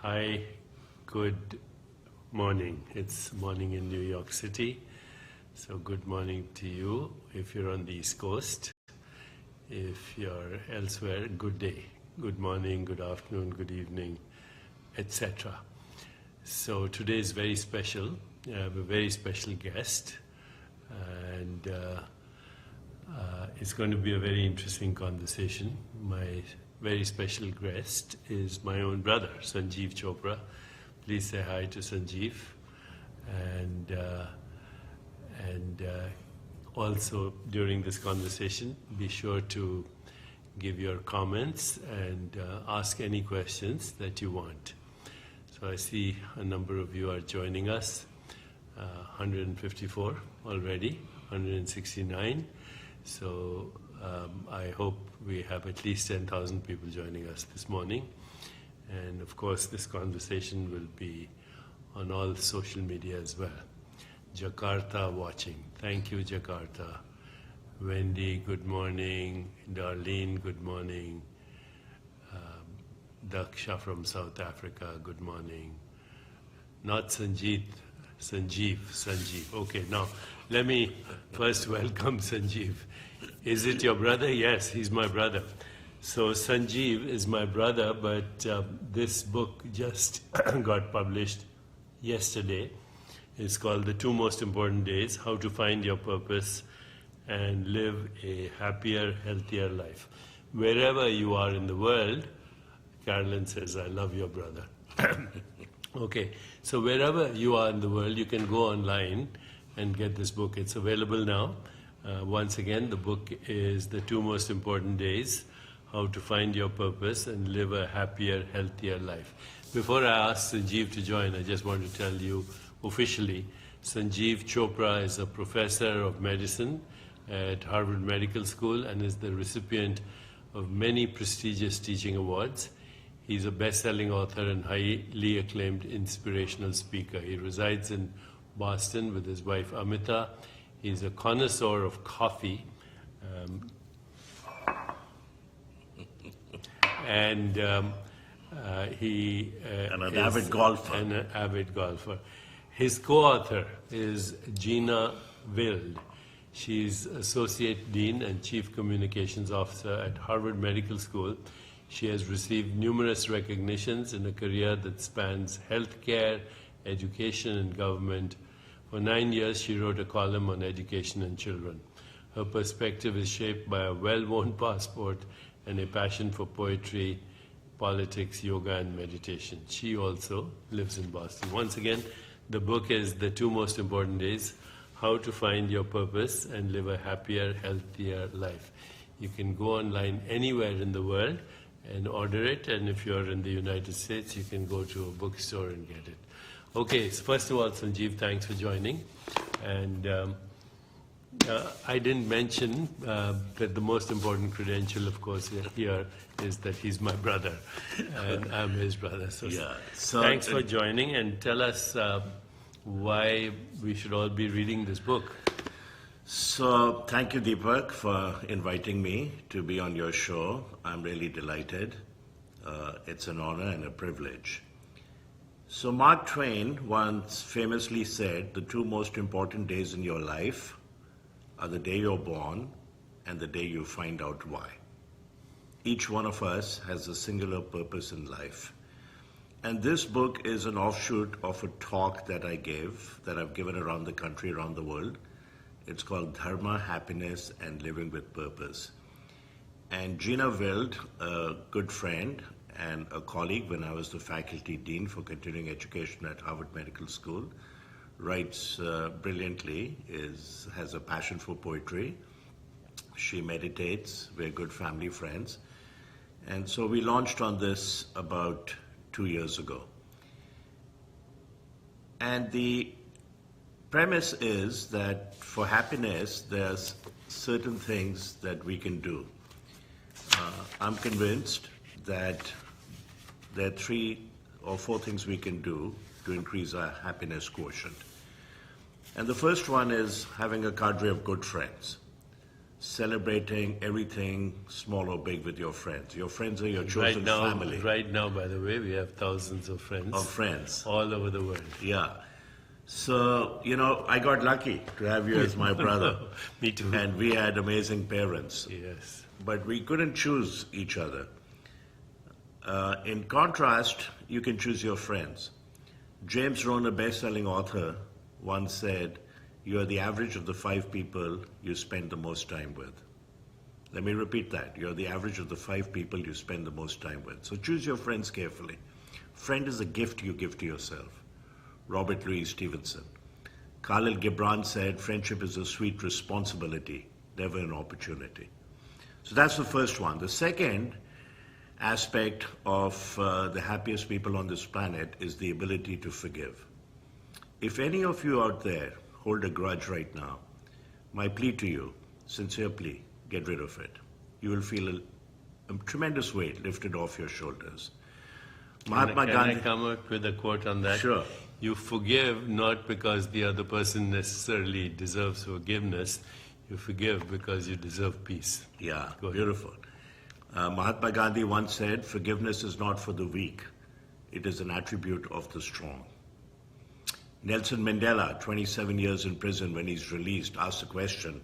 Hi, good morning. It's morning in New York City. So good morning to you if you're on the East Coast. If you're elsewhere, good day. Good morning, good afternoon, good evening, etc. So today is very special. I have a very special guest, and it's going to be a very interesting conversation. My very special guest is my own brother, Sanjiv Chopra. Please say hi to Sanjiv. And also during this conversation, be sure to give your comments and ask any questions that you want. So I see a number of you are joining us, 154 already, 169. So I hope we have at least 10,000 people joining us this morning. And of course, this conversation will be on all social media as well. Jakarta watching. Thank you, Jakarta. Wendy, good morning. Darlene, good morning. Daksha from South Africa, good morning. Not Sanjeev. Okay, now let me first welcome Sanjiv. Is it your brother? Yes, he's my brother. So Sanjiv is my brother, but this book just got published yesterday. It's called The Two Most Important Days, How to Find Your Purpose and Live a Happier, Healthier Life. Wherever you are in the world, Carolyn says, I love your brother. Okay, so wherever you are in the world, you can go online and get this book. It's available now. Once again, the book is The Two Most Important Days, How to Find Your Purpose and Live a Happier, Healthier Life. Before I ask Sanjiv to join, I just want to tell you officially, Sanjiv Chopra is a professor of medicine at Harvard Medical School and is the recipient of many prestigious teaching awards. He's a best-selling author and highly acclaimed inspirational speaker. He resides in Boston with his wife Amita. He's a connoisseur of coffee. And he and an avid golfer. And an avid golfer. His co-author is Gina Wild. She's Associate Dean and Chief Communications Officer at Harvard Medical School. She has received numerous recognitions in a career that spans healthcare, education, and government. For 9 years, she wrote a column on education and children. Her perspective is shaped by a well-worn passport and a passion for poetry, politics, yoga, and meditation. She also lives in Boston. Once again, the book is The Two Most Important Days, How to Find Your Purpose and Live a Happier, Healthier Life. You can go online anywhere in the world and order it, and if you're in the United States, you can go to a bookstore and get it. Okay, so first of all, Sanjiv, thanks for joining. And I didn't mention that the most important credential, of course, here is that he's my brother, and I'm his brother. So, yeah. So thanks for joining, and tell us why we should all be reading this book. So thank you, Deepak, for inviting me to be on your show. I'm really delighted. It's an honor and a privilege. So Mark Twain once famously said, the two most important days in your life are the day you're born and the day you find out why. Each one of us has a singular purpose in life. And this book is an offshoot of a talk that I've given around the country, around the world. It's called Dharma, Happiness, and Living with Purpose. And Gina Wild, a good friend and a colleague when I was the faculty dean for continuing education at Harvard Medical School, writes brilliantly, has a passion for poetry. She meditates. We're good family friends. And so we launched on this about 2 years ago. And the premise is that for happiness, there's certain things that we can do. I'm convinced that there are 3 or 4 things we can do to increase our happiness quotient. And the first one is having a cadre of good friends. celebrating everything small or big with your friends. Your friends are your chosen Right family. right now, by the way, we have thousands of friends. Of friends. All over the world. Yeah. So, I got lucky to have you as my brother. Me too. And we had amazing parents. Yes. But we couldn't choose each other. In contrast, you can choose your friends. James Rohn, a best-selling author, once said, "You are the average of the 5 people you spend the most time with." Let me repeat that. You're the average of the 5 people you spend the most time with. So choose your friends carefully. Friend is a gift you give to yourself. Robert Louis Stevenson. Khalil Gibran said, "Friendship is a sweet responsibility, never an opportunity." So that's the first one. The second aspect of the happiest people on this planet is the ability to forgive. If any of you out there hold a grudge right now, my plea to you, sincere plea, get rid of it. You will feel a tremendous weight lifted off your shoulders. Mahatma Gandhi. Can I come up with a quote on that? Sure. You forgive not because the other person necessarily deserves forgiveness. You forgive because you deserve peace. Yeah, Go ahead. beautiful. Mahatma Gandhi once said, "Forgiveness is not for the weak. It is an attribute of the strong." Nelson Mandela, 27 years in prison when he's released, asked the question,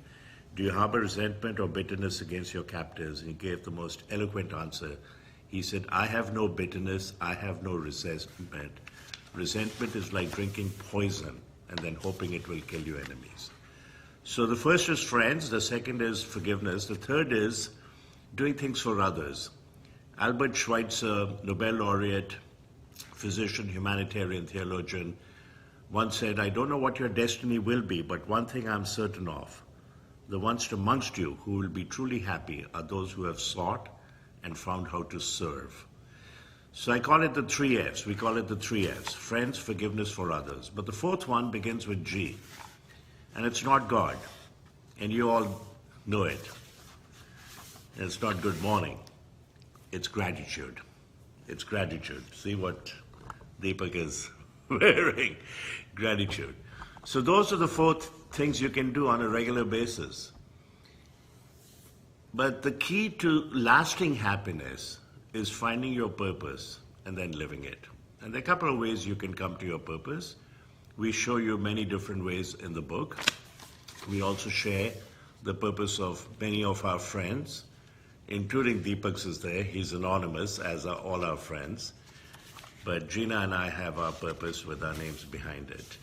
"Do you harbor resentment or bitterness against your captors?" And he gave the most eloquent answer. He said, "I have no bitterness, I have no resentment. Resentment is like drinking poison and then hoping it will kill your enemies." So the first is friends, the second is forgiveness, the third is doing things for others. Albert Schweitzer, Nobel laureate, physician, humanitarian, theologian, once said, "I don't know what your destiny will be, but one thing I'm certain of. The ones amongst you who will be truly happy are those who have sought and found how to serve." So I call it the 3 Fs. We call it the 3 Fs. Friends, forgiveness for others. But the fourth one begins with G. And it's not God. And you all know it. And it's not good morning. It's gratitude. It's gratitude. See what Deepak is wearing. Gratitude. So those are the 4 things you can do on a regular basis. But the key to lasting happiness is finding your purpose and then living it. And there are a couple of ways you can come to your purpose. We show you many different ways in the book. We also share the purpose of many of our friends, including Deepak's is there. He's anonymous, as are all our friends. But Gina and I have our purpose with our names behind it.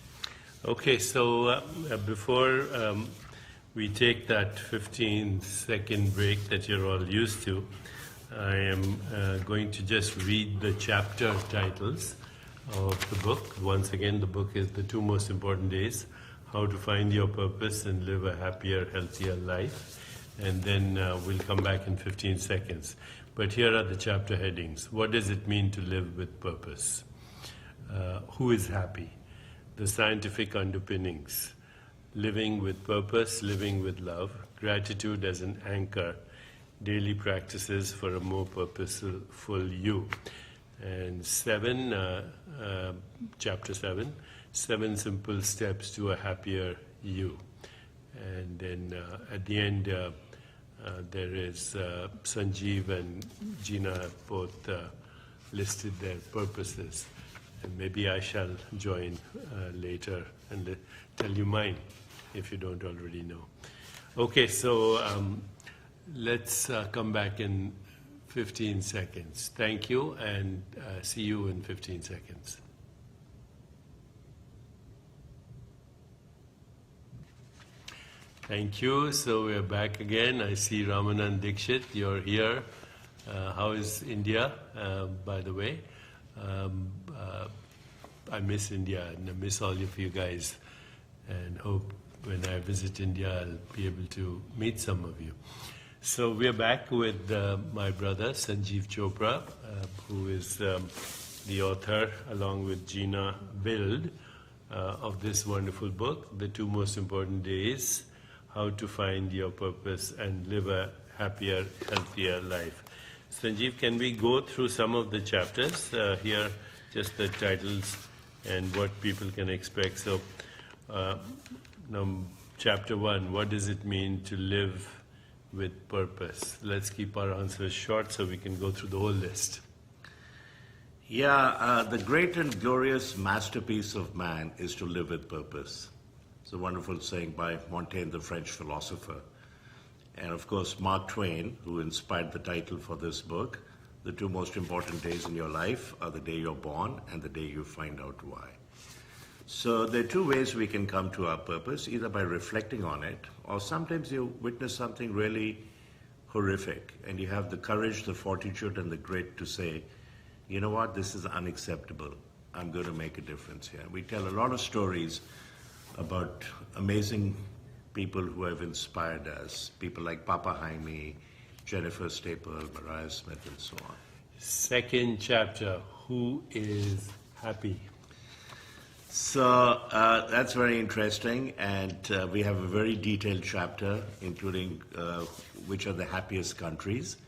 Okay, so before we take that 15-second break that you're all used to, I am going to just read the chapter titles of the book. Once again, the book is The 2 Most Important Days, How to Find Your Purpose and Live a Happier, Healthier Life. And then we'll come back in 15 seconds. But here are the chapter headings. What does it mean to live with purpose? Who is happy? The scientific underpinnings. Living with purpose, living with love. Gratitude as an anchor. Daily practices for a more purposeful you. And chapter 7, 7 simple steps to a happier you. And then at the end, there is Sanjiv and Gina have both listed their purposes. And maybe I shall join later and tell you mine, if you don't already know. Okay, so let's come back in 15 seconds. Thank you, and see you in 15 seconds. Thank you. So we're back again. I see Ramanand Dixit. You're here. How is India, by the way? I miss India, and I miss all of you guys, and hope when I visit India, I'll be able to meet some of you. So we're back with my brother, Sanjiv Chopra, who is the author, along with Gina Bild, of this wonderful book, The 2 Most Important Days, How to Find Your Purpose and Live a Happier, Healthier Life. Sanjiv, can we go through some of the chapters here, just the titles and what people can expect? So, chapter 1, what does it mean to live with purpose. Let's keep our answers short so we can go through the whole list. Yeah, the great and glorious masterpiece of man is to live with purpose. It's a wonderful saying by Montaigne, the French philosopher. And of course, Mark Twain, who inspired the title for this book. The two most important days in your life are the day you're born and the day you find out why. So there are two ways we can come to our purpose, either by reflecting on it, or sometimes you witness something really horrific, and you have the courage, the fortitude, and the grit to say, you know what, this is unacceptable. I'm going to make a difference here. We tell a lot of stories about amazing people who have inspired us, people like Papa Jaime, Jennifer Staple, Mariah Smith, and so on. Second chapter, who is happy? So that's very interesting, and we have a very detailed chapter, including which are the happiest countries.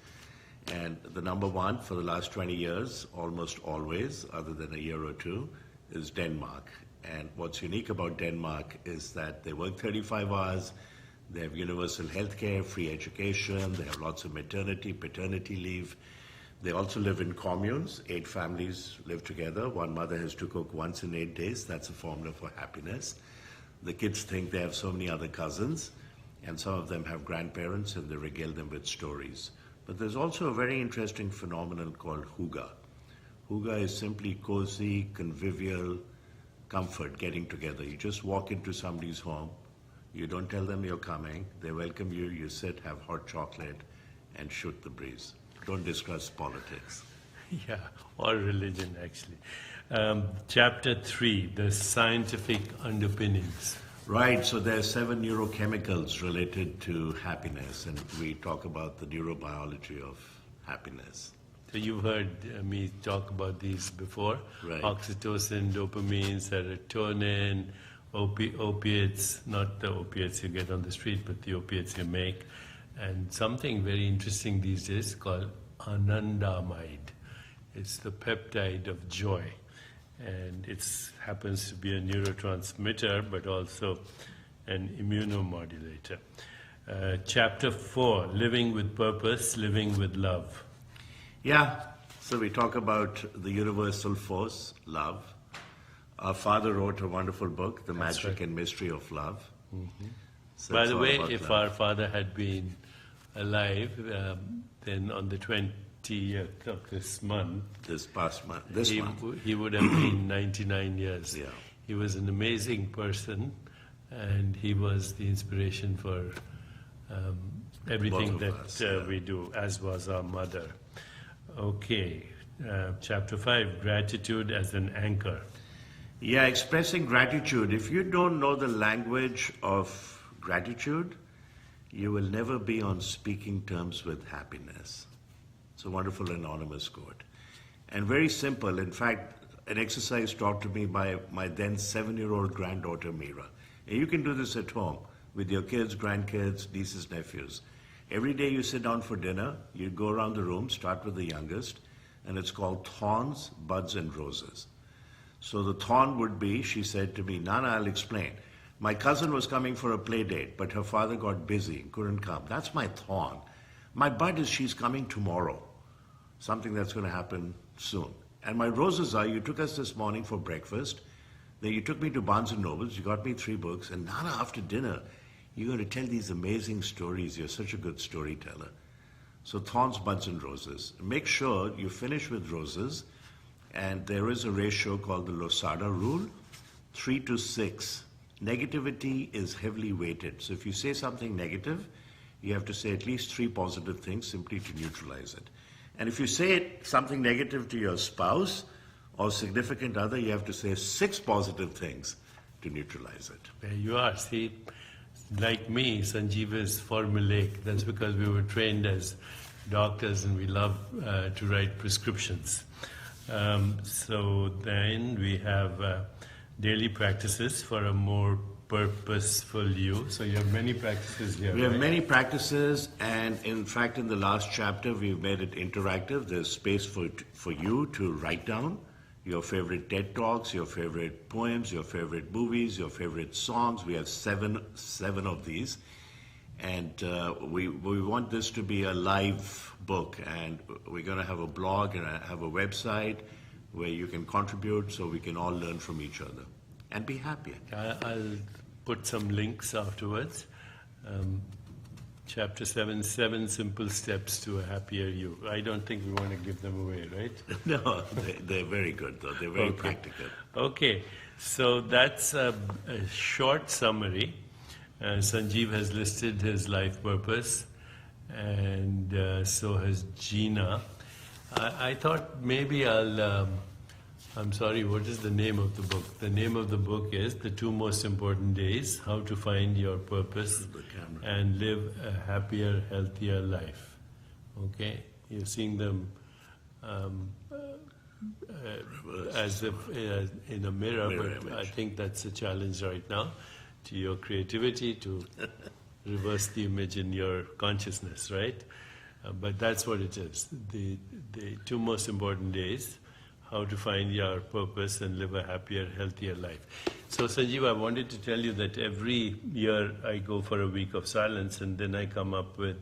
And the number one for the last 20 years, almost always, other than a year or two, is Denmark. And what's unique about Denmark is that they work 35 hours, they have universal health care, free education, they have lots of maternity, paternity leave. They also live in communes. 8 families live together. One mother has to cook once in 8 days. That's a formula for happiness. The kids think they have so many other cousins, and some of them have grandparents, and they regale them with stories. But there's also a very interesting phenomenon called hygge. Hygge is simply cozy, convivial comfort, getting together. You just walk into somebody's home. You don't tell them you're coming. They welcome you. You sit, have hot chocolate, and shoot the breeze. Don't discuss politics. Yeah, or religion, actually. Chapter 3, the scientific underpinnings. Right, so there are 7 neurochemicals related to happiness, and we talk about the neurobiology of happiness. So you've heard me talk about these before. Right. Oxytocin, dopamine, serotonin, opiates, not the opiates you get on the street, but the opiates you make. And something very interesting these days called anandamide. It's the peptide of joy. And it happens to be a neurotransmitter, but also an immunomodulator. Chapter 4, living with purpose, living with love. Yeah, so we talk about the universal force, love. Our father wrote a wonderful book, The Magic and Mystery of Love. Mm-hmm. So By it's the all way, about if love. our father had been alive, then on the 20th of this month, This past month, this month. he would have been 99 years. Yeah. He was an amazing person, and he was the inspiration for everything Both of that us, yeah. we do, as was our mother. Okay, chapter 5, gratitude as an anchor. Yeah, expressing gratitude. If you don't know the language of gratitude, you will never be on speaking terms with happiness. It's a wonderful anonymous quote. And very simple. In fact, an exercise taught to me by my then 7-year-old granddaughter, Meera. And you can do this at home with your kids, grandkids, nieces, nephews. Every day you sit down for dinner, you go around the room, start with the youngest, and it's called thorns, buds, and roses. So the thorn would be, she said to me, Nana, I'll explain. My cousin was coming for a play date, but her father got busy and couldn't come. That's my thorn. My bud is she's coming tomorrow, something that's going to happen soon. And my roses are, you took us this morning for breakfast, then you took me to Barnes & Nobles, you got me 3 books, and Nana, after dinner, you're going to tell these amazing stories. You're such a good storyteller. So thorns, buds, and roses. Make sure you finish with roses, and there is a ratio called the Losada rule, 3 to 6. Negativity is heavily weighted. So if you say something negative, you have to say at least 3 positive things simply to neutralize it. And if you say something negative to your spouse or significant other, you have to say 6 positive things to neutralize it. There you are. See, like me, Sanjiv is formulaic. That's because we were trained as doctors and we love to write prescriptions. So then we have daily practices for a more purposeful you. So you have many practices here. We have right? many practices, and in fact, in the last chapter, we've made it interactive. There's space for you to write down your favorite TED Talks, your favorite poems, your favorite movies, your favorite songs. We have seven of these. And we want this to be a live book, and we're going to have a blog and have a website where you can contribute so we can all learn from each other and be happier. I'll put some links afterwards. Chapter 7, 7 Simple Steps to a Happier You. I don't think we want to give them away, right? No, they're very good, though. They're very practical. Okay, so that's a short summary. Sanjiv has listed his life purpose, and so has Gina. I thought maybe I'm sorry, what is the name of the book? The name of the book is The 2 Most Important Days, How to Find Your Purpose and Live a Happier, Healthier Life. Okay? You're seeing them as if in a mirror, but I think that's a challenge right now to your creativity to reverse the image in your consciousness, right? But that's what it is. The 2 most important days, how to find your purpose and live a happier, healthier life. So Sanjiv, I wanted to tell you that every year I go for a week of silence, and then I come up with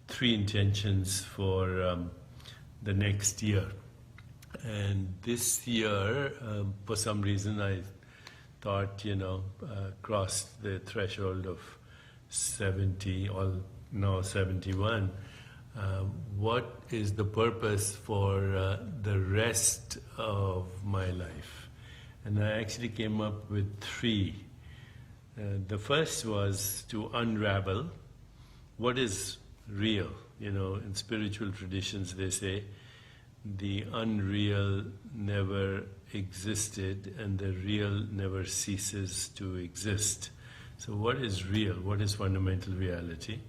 3 intentions for the next year. And this year, for some reason, I thought, crossed the threshold of 70, or now 71. What is the purpose for the rest of my life? And I actually came up with 3. The first was to unravel what is real. In spiritual traditions they say the unreal never existed and the real never ceases to exist. So what is real? What is fundamental reality?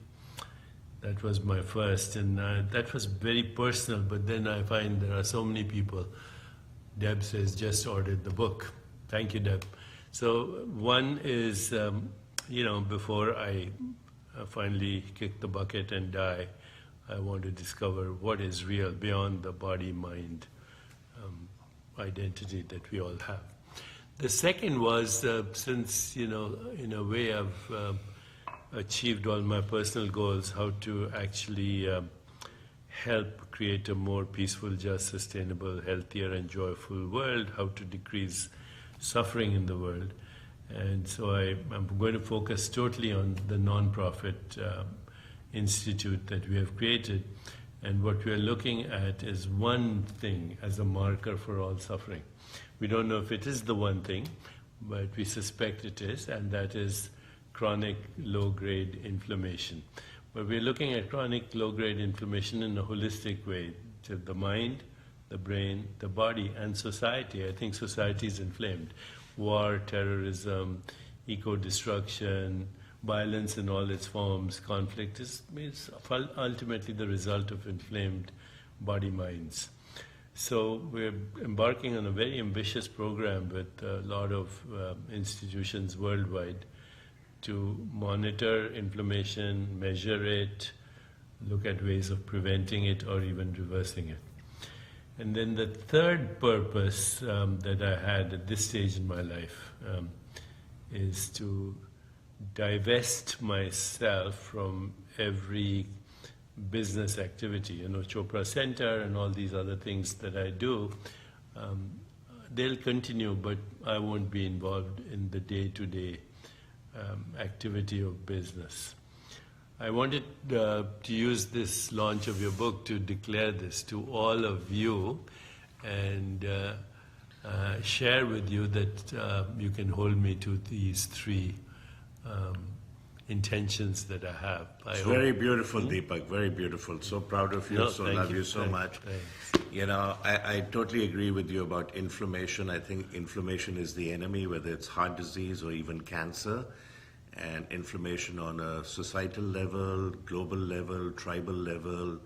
That was my first, and that was very personal, but then I find there are so many people. Deb says, just ordered the book. Thank you, Deb. So one is, before I finally kick the bucket and die, I want to discover what is real beyond the body-mind identity that we all have. The second was, since, in a way I've achieved all my personal goals, how to actually help create a more peaceful, just, sustainable, healthier and joyful world, how to decrease suffering in the world. And so I'm going to focus totally on the non-profit institute that we have created. And what we are looking at is one thing as a marker for all suffering. We don't know if it is the one thing, but we suspect it is, and that is chronic low-grade inflammation. But we're looking at chronic low-grade inflammation in a holistic way, to the mind, the brain, the body, and society. I think society is inflamed. War, terrorism, eco-destruction, violence in all its forms, conflict is ultimately the result of inflamed body-minds. So we're embarking on a very ambitious program with a lot of institutions worldwide to monitor inflammation, measure it, look at ways of preventing it or even reversing it. And then the third purpose that I had at this stage in my life is to divest myself from every business activity. Chopra Center and all these other things that I do, they'll continue, but I won't be involved in the day-to-day activity of business. I wanted to use this launch of your book to declare this to all of you and share with you that you can hold me to these 3 intentions that I have. It's very beautiful, Deepak, very beautiful. So proud of you, love you so much. Thanks. I totally agree with you about inflammation. I think inflammation is the enemy, whether it's heart disease or even cancer. And inflammation on a societal level, global level, tribal level,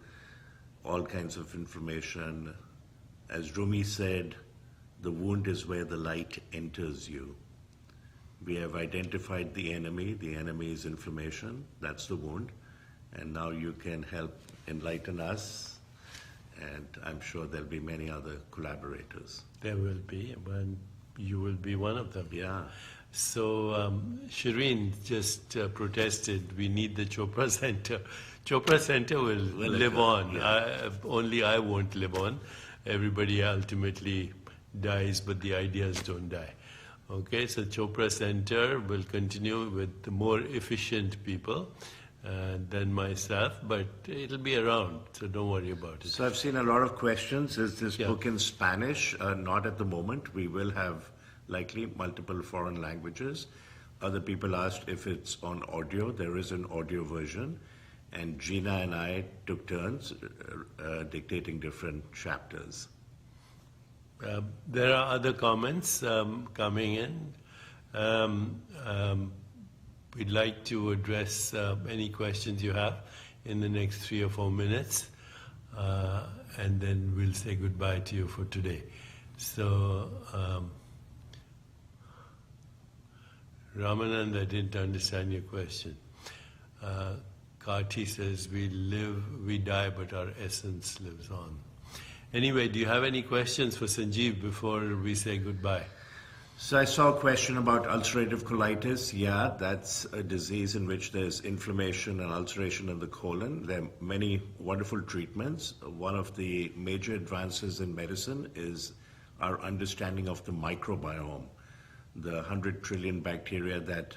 all kinds of inflammation. As Rumi said, the wound is where the light enters you. We have identified the enemy. The enemy is inflammation. That's the wound. And now you can help enlighten us. And I'm sure there'll be many other collaborators. There will be, and you will be one of them. Yeah. So Shireen just protested, we need the Chopra Center. Chopra Center will live on. Yeah. Only I won't live on. Everybody ultimately dies, but the ideas don't die. Okay, so Chopra Center will continue with the more efficient people than myself, but it'll be around, so don't worry about it. So I've seen a lot of questions. Is this book in Spanish? Not at the moment. We will have likely multiple foreign languages. Other people asked if it's on audio. There is an audio version. And Gina and I took turns dictating different chapters. There are other comments coming in. We'd like to address any questions you have in the next 3 or 4 minutes, and then we'll say goodbye to you for today. So, Ramanand, I didn't understand your question. Kati says, we die, but our essence lives on. Anyway, do you have any questions for Sanjiv before we say goodbye? So I saw a question about ulcerative colitis. Yeah, that's a disease in which there's inflammation and ulceration of the colon. There are many wonderful treatments. One of the major advances in medicine is our understanding of the microbiome, the 100 trillion bacteria that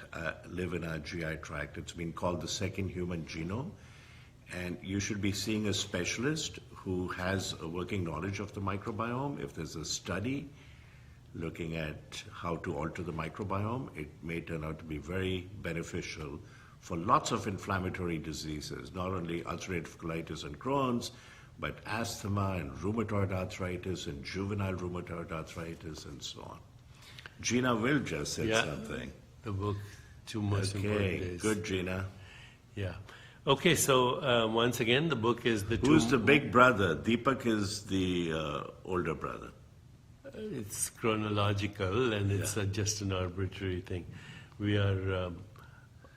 live in our GI tract. It's been called the second human genome. And you should be seeing a specialist who has a working knowledge of the microbiome. If there's a study looking at how to alter the microbiome, it may turn out to be very beneficial for lots of inflammatory diseases, not only ulcerative colitis and Crohn's, but asthma and rheumatoid arthritis and juvenile rheumatoid arthritis and so on. Gina will just said something. The book, Two Most Important Days. Good, Gina. Yeah. Okay, so once again, the book is the Who's the big brother? Deepak is the older brother. It's chronological, and it's just an arbitrary thing. We are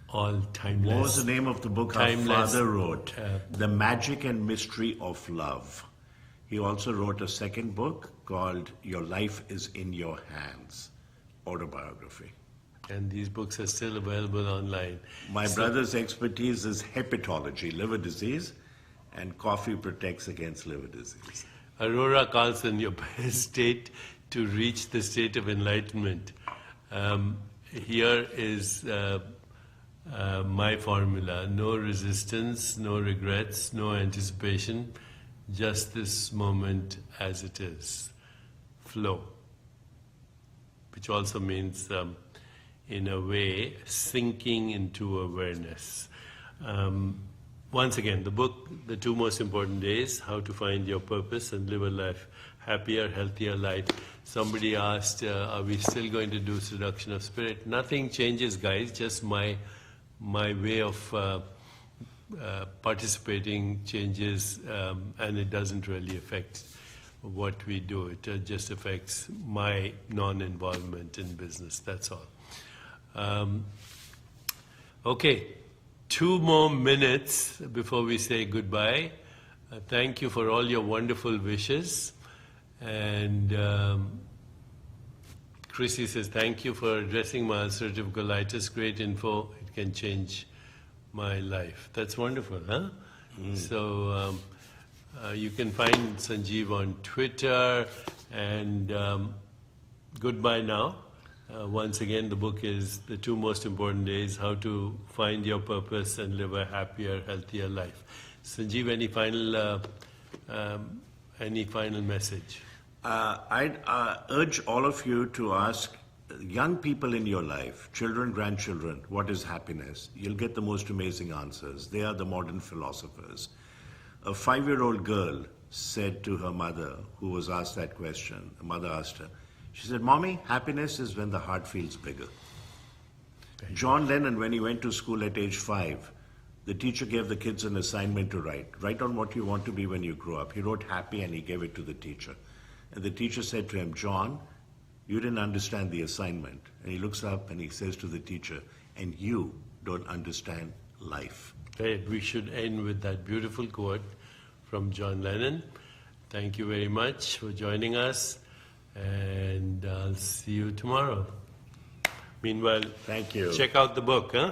all timeless. What was the name of the book Timeless. our father wrote? The Magic and Mystery of Love. He also wrote a second book called Your Life is in Your Hands, autobiography. And these books are still available online. My brother's expertise is hepatology, liver disease, and coffee protects against liver disease. Aurora Carlson, your best state to reach the state of enlightenment. Here is my formula. No resistance, no regrets, no anticipation, just this moment as it is. Flow. Which also means, in a way, sinking into awareness. Once again, the book, The Two Most Important Days, How to Find Your Purpose and Live a Life, Happier, Healthier Life. Somebody asked, are we still going to do Seduction of Spirit? Nothing changes, guys, just my way of participating changes, and it doesn't really affect what we do. It just affects my non-involvement in business, that's all. Okay. 2 more minutes before we say goodbye. Thank you for all your wonderful wishes. And Chrissy says, thank you for addressing my ulcerative colitis. Great info. It can change my life. That's wonderful, huh? So you can find Sanjiv on Twitter. And goodbye now. Once again, the book is The Two Most Important Days, How to Find Your Purpose and Live a Happier, Healthier Life. Sanjiv, any final message? I'd urge all of you to ask young people in your life, children, grandchildren, what is happiness? You'll get the most amazing answers. They are the modern philosophers. A 5-year-old girl said to her mother, who was asked that question, the mother asked her, she said, Mommy, happiness is when the heart feels bigger. John Lennon, when he went to school at age 5, the teacher gave the kids an assignment to write. Write on what you want to be when you grow up. He wrote happy and he gave it to the teacher. And the teacher said to him, John, you didn't understand the assignment. And he looks up and he says to the teacher, and you don't understand life. Right. We should end with that beautiful quote from John Lennon. Thank you very much for joining us. And I'll see you tomorrow. Meanwhile, Thank you. check out the book, huh?